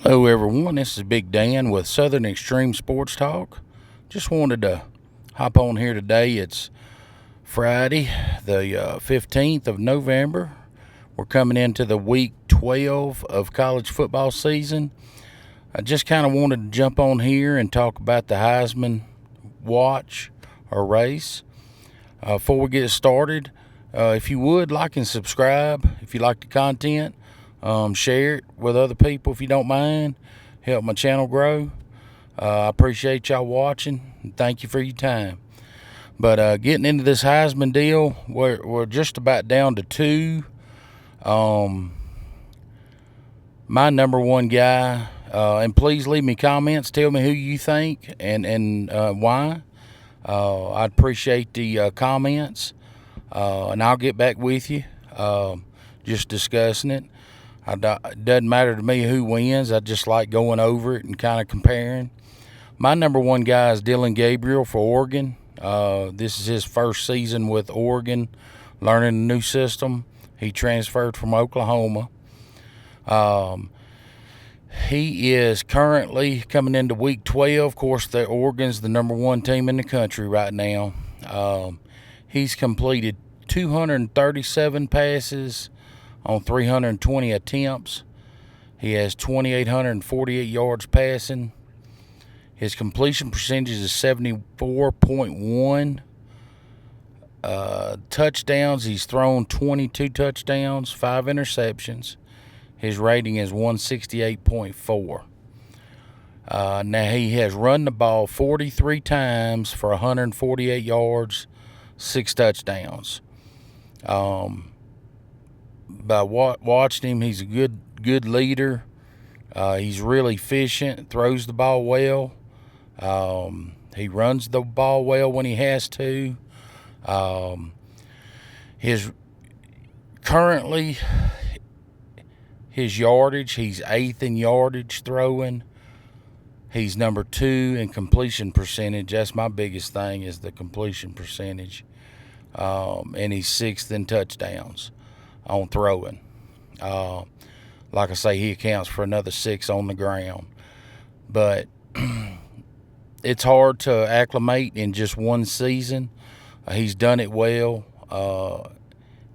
Hello, everyone. This is Big Dan with Southern Extreme Sports Talk. Just wanted to hop on here today. It's Friday, the 15th of November. We're coming into the week 12 of college football season. I just kind of wanted to jump on here and talk about the Heisman watch or race. Before we get started, if you would like and subscribe, if you like the content, share it with other people if you don't mind. Help my channel grow. I appreciate y'all watching, and thank you for your time. But getting into this Heisman deal, we're just about down to two. My number one guy, and please leave me comments. Tell me who you think and why. I'd appreciate the comments, and I'll get back with you. Just discussing it. It doesn't matter to me who wins. I just like going over it and kind of comparing. My number one guy is Dillon Gabriel for Oregon. This is his first season with Oregon, learning a new system. He transferred from Oklahoma. He is currently coming into week 12. Of course, Oregon's the number one team in the country right now. He's completed 237 passes on 320 attempts. He has 2,848 yards passing. His completion percentage is 74.1. Touchdowns, he's thrown 22 touchdowns, 5 interceptions. His rating is 168.4. Now, he has run the ball 43 times for 148 yards, 6 touchdowns. By watching him, he's a good leader. He's really efficient, throws the ball well. He runs the ball well when he has to. His yardage, he's 8th in yardage throwing. He's number 2 in completion percentage. That's my biggest thing, is the completion percentage. And he's 6th in touchdowns on throwing. Like I say, he accounts for another 6 on the ground. But it's hard to acclimate in just one season. He's done it well.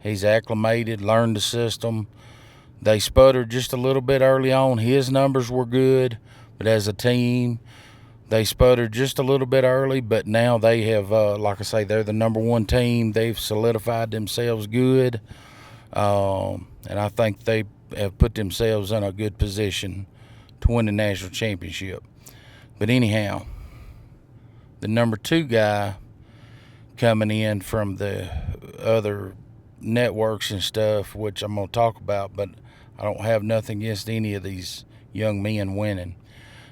He's acclimated, learned the system. They sputtered just a little bit early on. His numbers were good, but as a team, they sputtered just a little bit early. But now they have, like I say, they're the number one team. They've solidified themselves good. And I think they have put themselves in a good position to win the national championship. But anyhow, the number 2 guy coming in from the other networks and stuff, which I'm going to talk about, but I don't have nothing against any of these young men winning.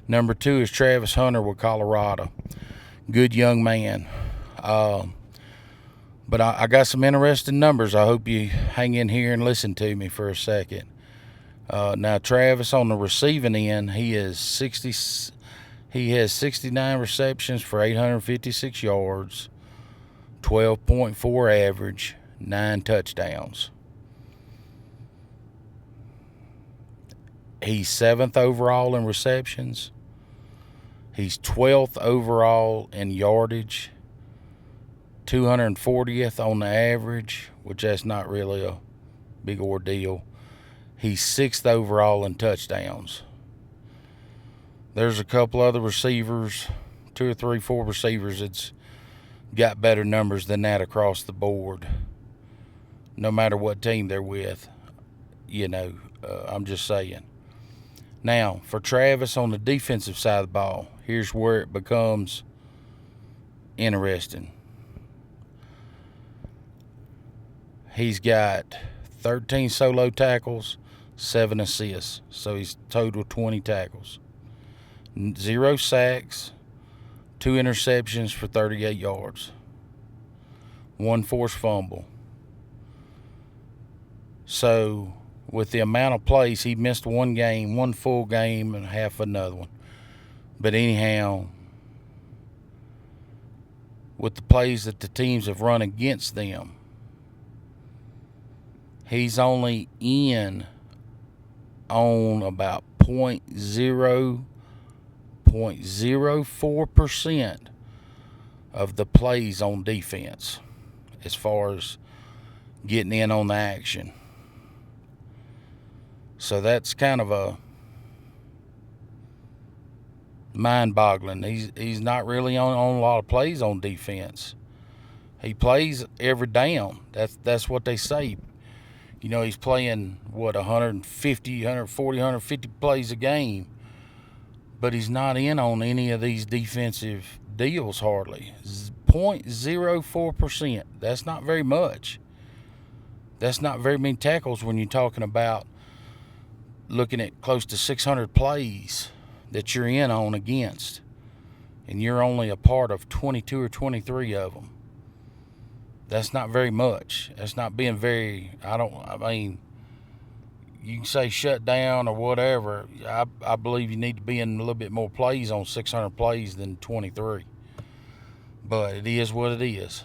Number 2 is Travis Hunter with Colorado. Good young man. But I got some interesting numbers. I hope you hang in here and listen to me for a second. Now, Travis, on the receiving end, he has 69 receptions for 856 yards, 12.4 average, 9 touchdowns. He's 7th overall in receptions. He's 12th overall in yardage, 240th on the average, which that's not really a big ordeal. He's 6th overall in touchdowns. There's a couple other receivers, 2 or 3, 4 receivers that's got better numbers than that across the board, no matter what team they're with. I'm just saying. Now, for Travis on the defensive side of the ball, here's where it becomes interesting. He's got 13 solo tackles, 7 assists. So he's total 20 tackles. 0 sacks, 2 interceptions for 38 yards. 1 forced fumble. So with the amount of plays, he missed one full game and half another one. But anyhow, with the plays that the teams have run against them, he's only in on about 0.04% of the plays on defense as far as getting in on the action. So that's kind of a mind-boggling. He's not really on a lot of plays on defense. He plays every down. That's what they say. You know, he's playing, 150 plays a game. But he's not in on any of these defensive deals hardly. 0.04%. That's not very much. That's not very many tackles when you're talking about looking at close to 600 plays that you're in on against. And you're only a part of 22 or 23 of them. That's not very much. That's not being very, you can say shut down or whatever. I believe you need to be in a little bit more plays on 600 plays than 23. But it is what it is.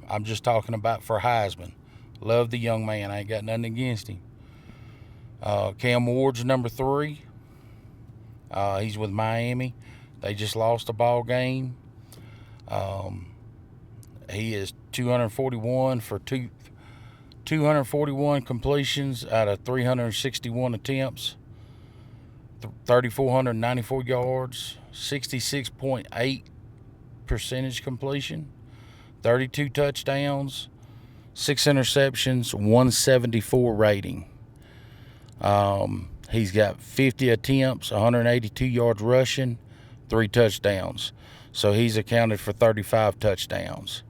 I'm just talking about for Heisman. Love the young man. I ain't got nothing against him. Cam Ward's number 3. He's with Miami. They just lost a ball game. He is 241 for 241 completions out of 361 attempts, 3,494 yards, 66.8 percentage completion, 32 touchdowns, 6 interceptions, 174 rating. He's got 50 attempts, 182 yards rushing, 3 touchdowns. So he's accounted for 35 touchdowns.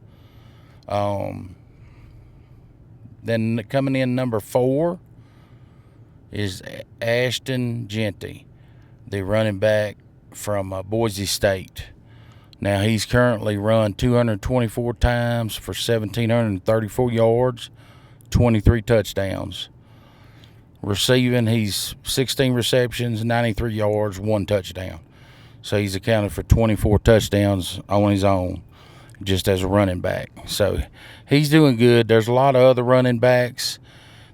Then coming in number 4 is Ashton Jeanty, the running back from Boise State. Now, he's currently run 224 times for 1,734 yards, 23 touchdowns. Receiving, he's 16 receptions, 93 yards, 1 touchdown. So he's accounted for 24 touchdowns on his own, just as a running back. So he's doing good. There's a lot of other running backs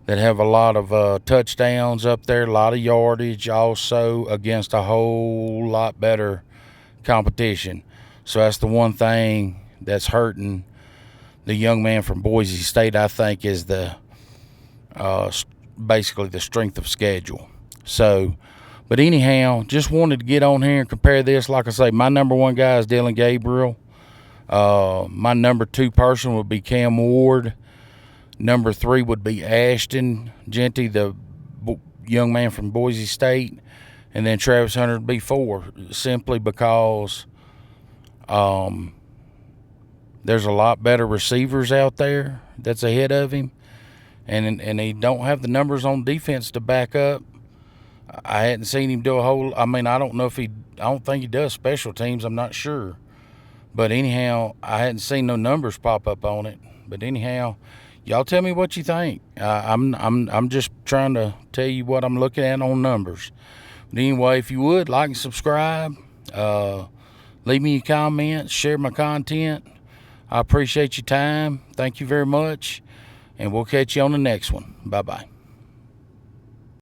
that have a lot of touchdowns up there, a lot of yardage, also against a whole lot better competition. So that's the one thing that's hurting the young man from Boise State, I think, is the basically the strength of schedule. So, but anyhow, just wanted to get on here and compare this. Like I say, my number 1 guy is Dillon Gabriel. My number 2 person would be Cam Ward. Number 3 would be Ashton Jeanty, the young man from Boise State. And then Travis Hunter would be 4, simply because there's a lot better receivers out there that's ahead of him. And he don't have the numbers on defense to back up. I hadn't seen him do a whole – I don't think he does special teams. I'm not sure. But anyhow, I hadn't seen no numbers pop up on it. But anyhow, y'all tell me what you think. I'm just trying to tell you what I'm looking at on numbers. But anyway, if you would, like and subscribe. Leave me your comments. Share my content. I appreciate your time. Thank you very much. And we'll catch you on the next one. Bye-bye.